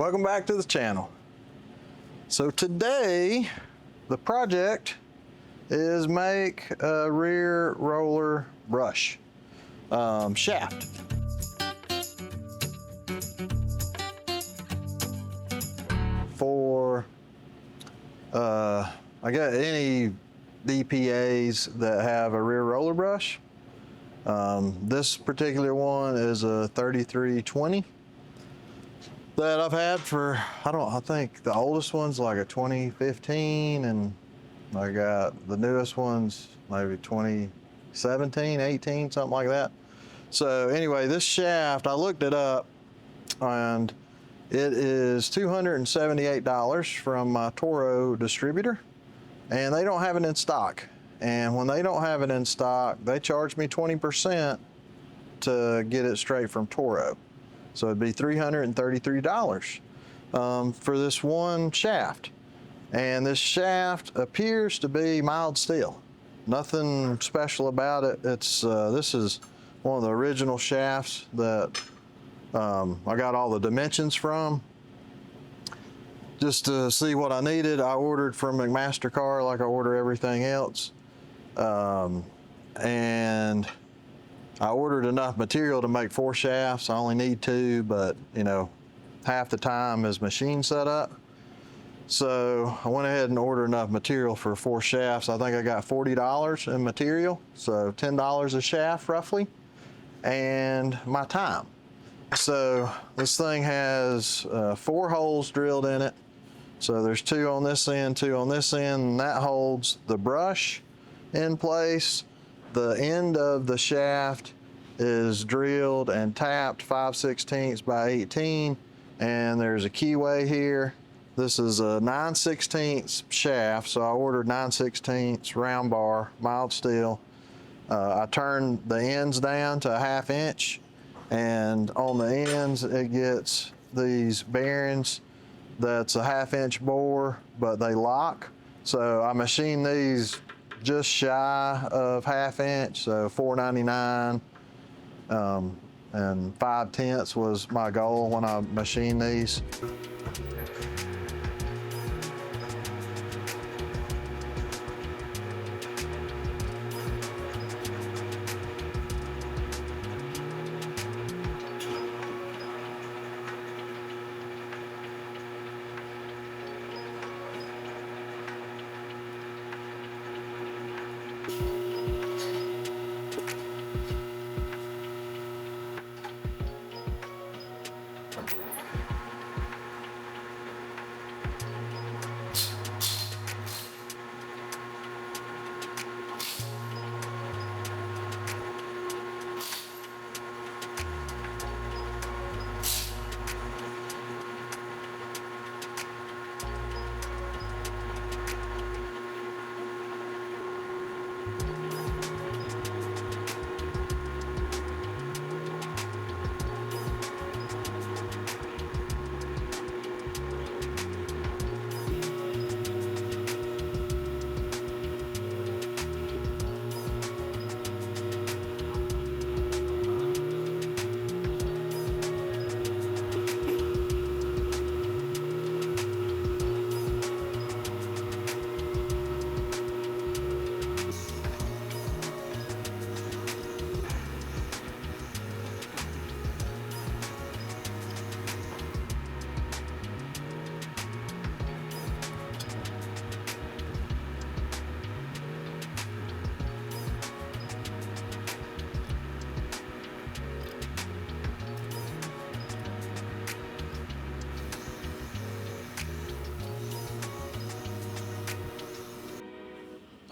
Welcome back to the channel. So today the project is make a rear roller brush shaft. For I got any DPAs that have a rear roller brush. This particular one is a 3320 that I've had for, I think the oldest one's like a 2015, and I got the newest ones maybe 2017, 18, something like that. So anyway, this shaft, I looked it up and it is $278 from my Toro distributor, and they don't have it in stock. And when they don't have it in stock, they charge me 20% to get it straight from Toro. So it'd be $333 for this one shaft. And this shaft appears to be mild steel. Nothing special about it. It's this is one of the original shafts that I got all the dimensions from. Just to see what I needed, I ordered from McMaster-Carr like I order everything else. And I ordered enough material to make 4 shafts. I only need 2, but you know, half the time is machine setup. So I went ahead and ordered enough material for 4 shafts. I think I got $40 in material, so $10 a shaft roughly, and my time. So this thing has 4 holes drilled in it. So there's 2 on this end, 2 on this end, and that holds the brush in place. The end of the shaft is drilled and tapped 5/16 by 18, and there's a keyway here. This is a 9/16 shaft, so I ordered 9/16 round bar, mild steel. I turned the ends down to a 1/2 inch, and on the ends it gets these bearings that's a 1/2 inch bore, but they lock. So I machined these just shy of 1/2 inch, so $4.99, and 5/10 was my goal when I machined these.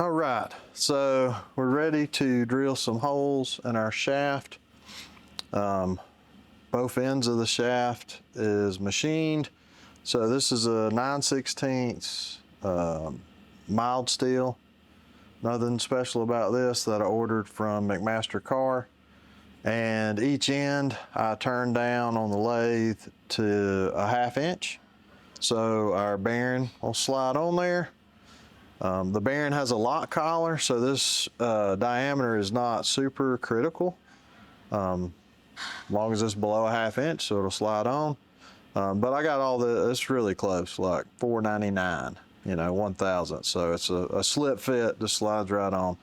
All right, so we're ready to drill some holes in our shaft. Both ends of the shaft is machined. So this is a 9/16 mild steel. Nothing special about this that I ordered from McMaster-Carr. And each end I turned down on the lathe to a 1/2 inch. So our bearing will slide on there. The bearing has a lock collar, so this diameter is not super critical. As long as it's below a 1/2 inch, so it'll slide on. But I got all the, it's really close, like $4.99, you know, 1/1000. So it's a slip fit, just slides right on.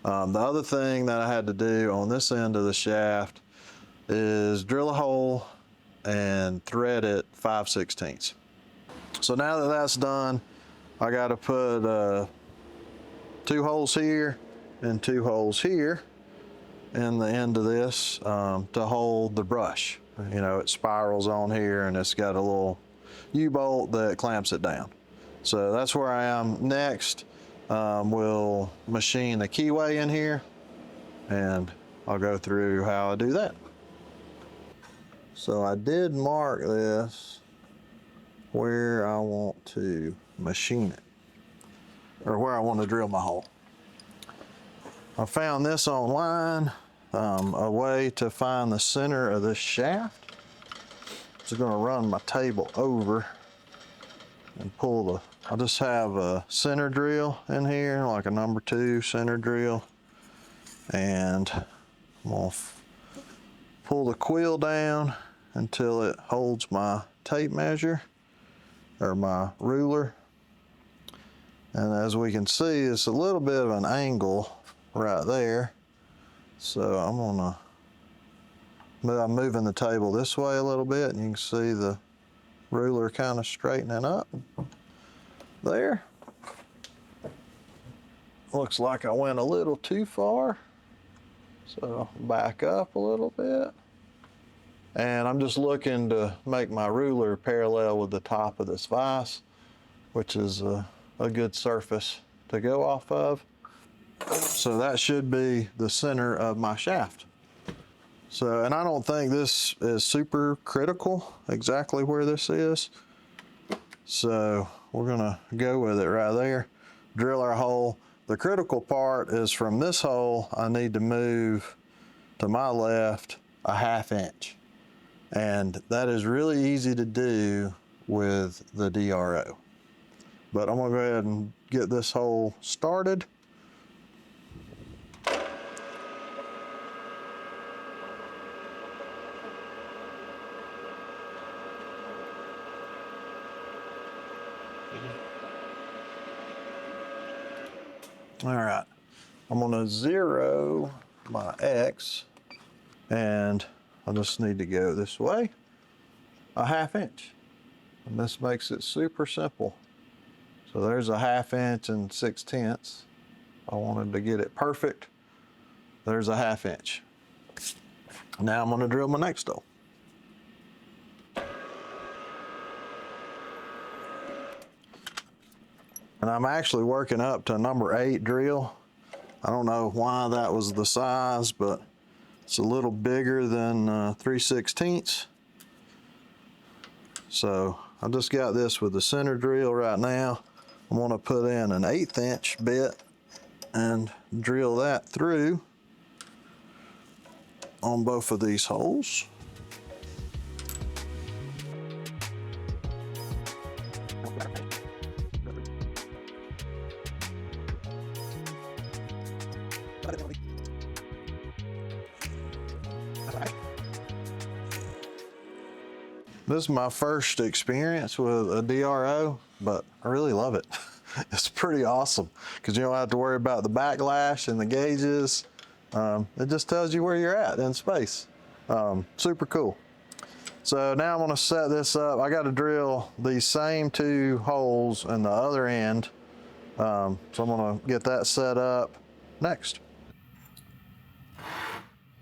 The other thing that I had to do on this end of the shaft is drill a hole and thread it 5/16. So now that that's done, I got to put 2 holes here and 2 holes here in the end of this to hold the brush. You know, it spirals on here and it's got a little U-bolt that clamps it down. So that's where I am next. We'll machine the keyway in here and I'll go through how I do that. So I did mark this where I want to machine it, or where I want to drill my hole. I found this online, a way to find the center of this shaft. Just gonna run my table over and pull the, I just have a center drill in here, like a number 2 center drill. And I'm gonna pull the quill down until it holds my tape measure or my ruler. And as we can see, it's a little bit of an angle right there. So I'm moving the table this way a little bit, and you can see the ruler kind of straightening up there. Looks like I went a little too far. So back up a little bit. And I'm just looking to make my ruler parallel with the top of this vise, which is a good surface to go off of. So that should be the center of my shaft. So, and I don't think this is super critical, exactly where this is. So we're gonna go with it right there, drill our hole. The critical part is from this hole, I need to move to my left a 1/2 inch. And that is really easy to do with the DRO. But I'm gonna go ahead and get this hole started. All right, I'm gonna 0 my X, and I just need to go this way, a 1/2 inch. And this makes it super simple. So there's a 1/2 inch and 6/10. I wanted to get it perfect. There's a 1/2 inch. Now I'm gonna drill my next hole. And I'm actually working up to a number 8 drill. I don't know why that was the size, but it's a little bigger than 3/16. So I just got this with the center drill right now. I'm gonna put in an 1/8 inch bit and drill that through on both of these holes. This is my first experience with a DRO, but I really love it. It's pretty awesome because you don't have to worry about the backlash and the gauges. It just tells you where you're at in space. Super cool. So now I'm gonna set this up. I gotta drill these same 2 holes in the other end. So I'm gonna get that set up next.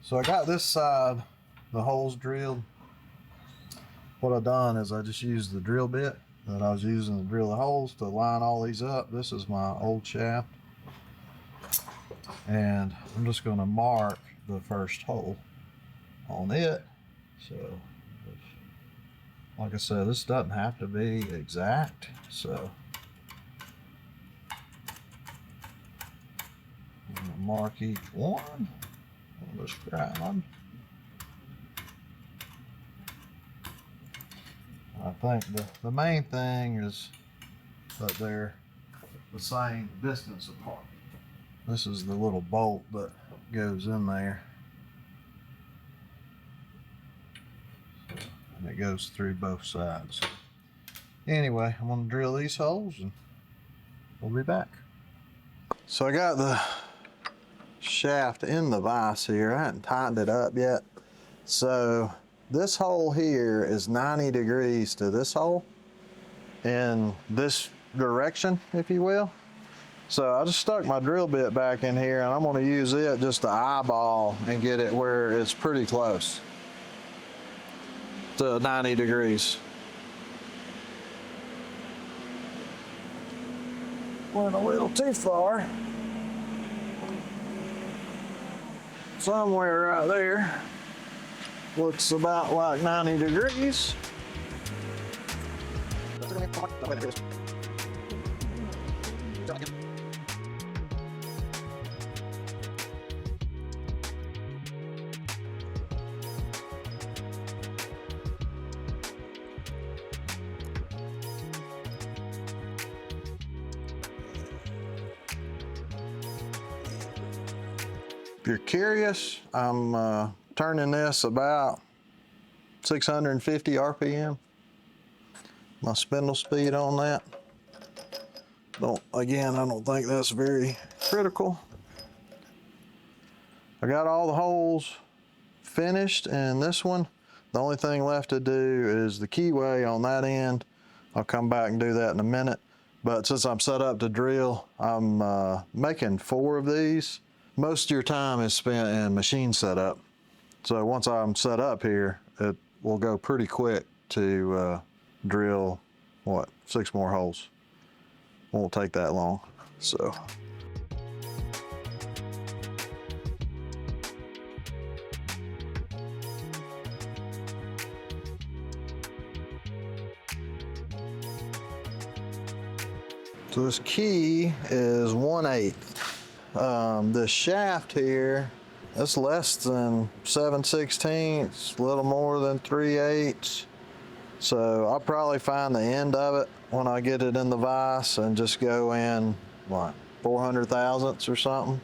So I got this side, the holes drilled. What I've done is I just used the drill bit that I was using to drill the holes to line all these up. This is my old shaft. And I'm just gonna mark the first hole on it. So, like I said, this doesn't have to be exact. So, I'm gonna mark each one on this ground. I think the main thing is that they're the same distance apart. This is the little bolt that goes in there. and it goes through both sides. Anyway, I'm gonna drill these holes and we'll be back. So I got the shaft in the vise here. I hadn't tightened it up yet. So this hole here is 90 degrees to this hole in this direction, if you will. So I just stuck my drill bit back in here and I'm gonna use it just to eyeball and get it where it's pretty close to 90 degrees. Went a little too far. Somewhere right there. Looks about like 90 degrees. If you're curious, I'm turning this about 650 RPM. My spindle speed on that. Again, I don't think that's very critical. I got all the holes finished in this one. The only thing left to do is the keyway on that end. I'll come back and do that in a minute. But since I'm set up to drill, I'm making 4 of these. Most of your time is spent in machine setup. So once I'm set up here, it will go pretty quick to drill, 6 more holes. Won't take that long, so. So this key is 1/8. This shaft here, it's less than 7/16, a little more than 3/8. So I'll probably find the end of it when I get it in the vise and just go in, 400 thousandths or something.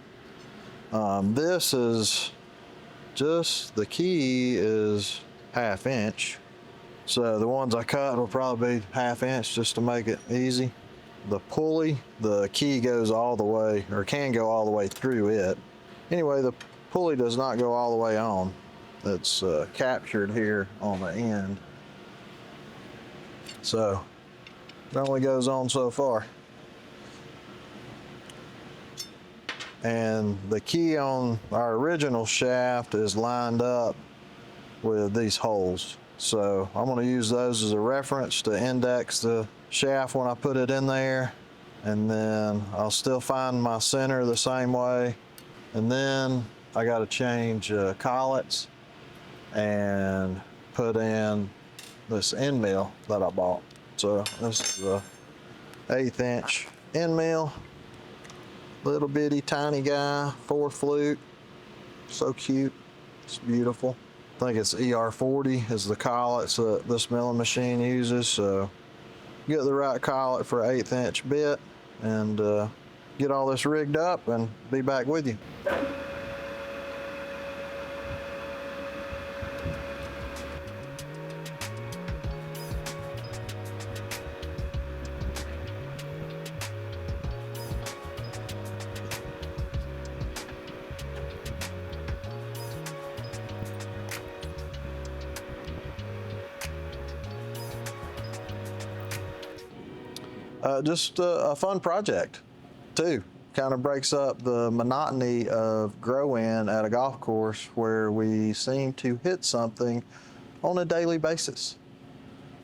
This is just, the key is 1/2 inch. So the ones I cut will probably be 1/2 inch just to make it easy. The pulley, the key goes all the way, or can go all the way through it. Anyway, the pulley does not go all the way on. It's captured here on the end. So it only goes on so far. And the key on our original shaft is lined up with these holes. So I'm going to use those as a reference to index the shaft when I put it in there. And then I'll still find my center the same way. And then I got to change collets and put in this end mill that I bought. So this is a 1/8 inch end mill. Little bitty tiny guy, 4 flute. So cute, it's beautiful. I think it's ER40 is the collets that this milling machine uses. So get the right collet for an 1/8 inch bit and get all this rigged up and be back with you. Just a fun project too. Kind of breaks up the monotony of grow-in at a golf course where we seem to hit something on a daily basis.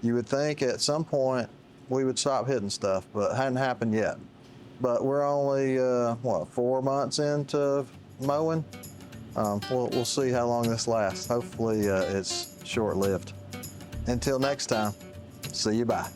You would think at some point we would stop hitting stuff, but it hadn't happened yet. But we're only, 4 months into mowing. We'll see how long this lasts. Hopefully it's short-lived. Until next time, see you, bye.